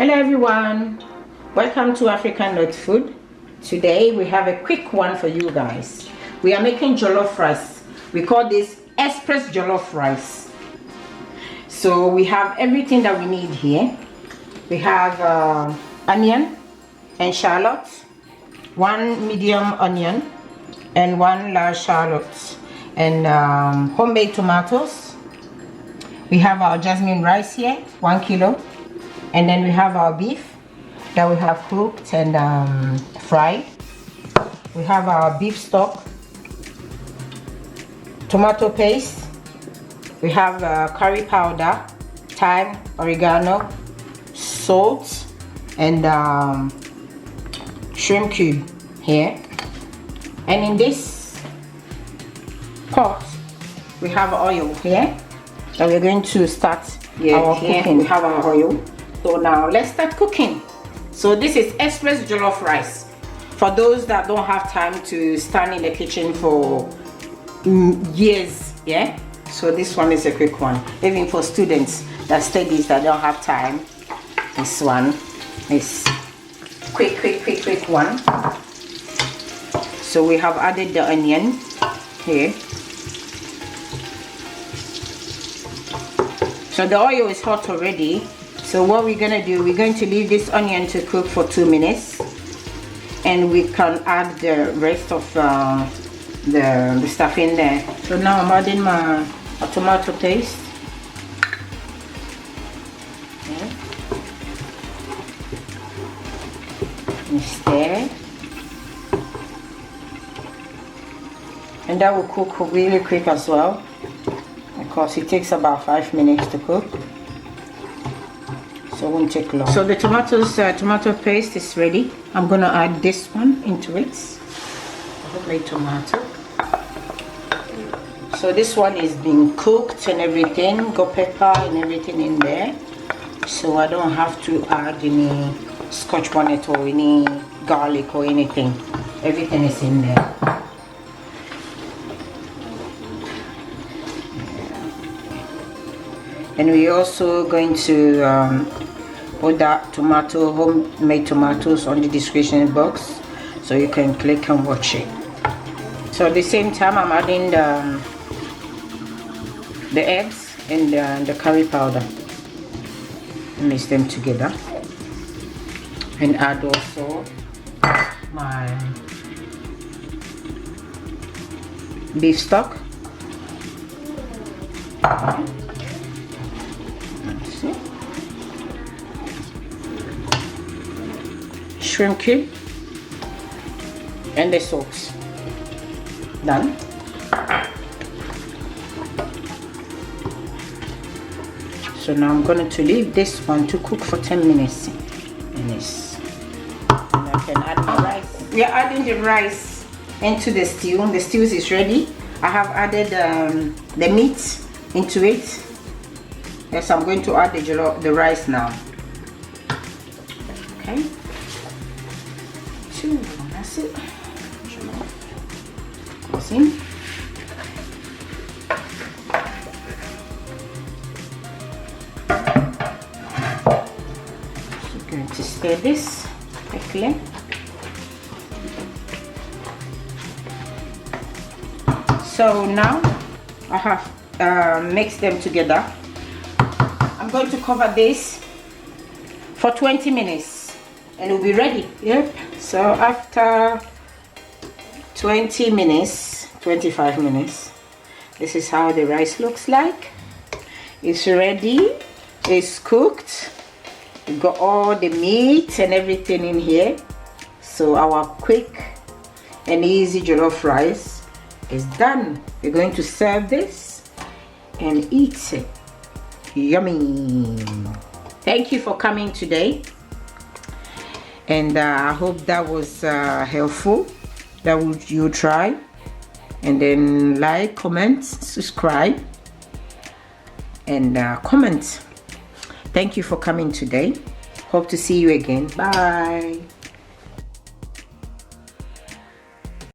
Hello everyone, welcome to African Nut Food. Today we have a quick one for you guys. We are making jollof rice. We call this express jollof rice. So we have everything that we need here. We have onion and shallot, one medium onion and one large shallot, and homemade tomatoes. We have our jasmine rice here, 1 kilo. And then we have our beef that we have cooked and fried. We have our beef stock, tomato paste. We have curry powder, thyme, oregano, salt, and shrimp cube here. And in this pot, we have oil here that we're going to start our cooking. We have our oil. So now let's start cooking. So this is express jollof rice for those that don't have time to stand in the kitchen for years. Yeah, so this one is a quick one, even for students that studies that don't have time. This one is quick one. So we have added the onion here. So the oil is hot already. So what we're gonna do, we're going to leave this onion to cook for 2 minutes, and we can add the rest of the stuff in there. So now I'm adding my tomato paste. Okay. Stir, and that will cook really quick as well, because it takes about 5 minutes to cook. So it won't take long. So the tomato paste is ready. I'm gonna add this one into it. Homemade tomato. So this one is being cooked and everything, got pepper and everything in there. So I don't have to add any scotch bonnet or any garlic or anything. Everything is in there. And we're also going to put that homemade tomatoes on the description box, so you can click and watch it. So at the same time, I'm adding the eggs and the curry powder. Mix them together, and add also my beef stock. Shrimp cube and the salt. Done. So now I'm going to leave this one to cook for 10 minutes in this. And I can add my rice. We are adding the rice into the stew. The stew is ready. I have added the meat into it. Yes, I'm going to add the rice now. Okay. That's it. Goes in. So going to stir this quickly. So now I have mixed them together. I'm going to cover this for 20 minutes and it will be ready. Yep. So after 20 minutes, 25 minutes, this is how the rice looks like. It's ready, it's cooked. We've got all the meat and everything in here. So our quick and easy jollof rice is done. We're going to serve this and eat it. Yummy. Thank you for coming today, and I hope that was helpful, that you try, and then like, comment, subscribe, and comment. Thank you for coming today. Hope to see you again. Bye.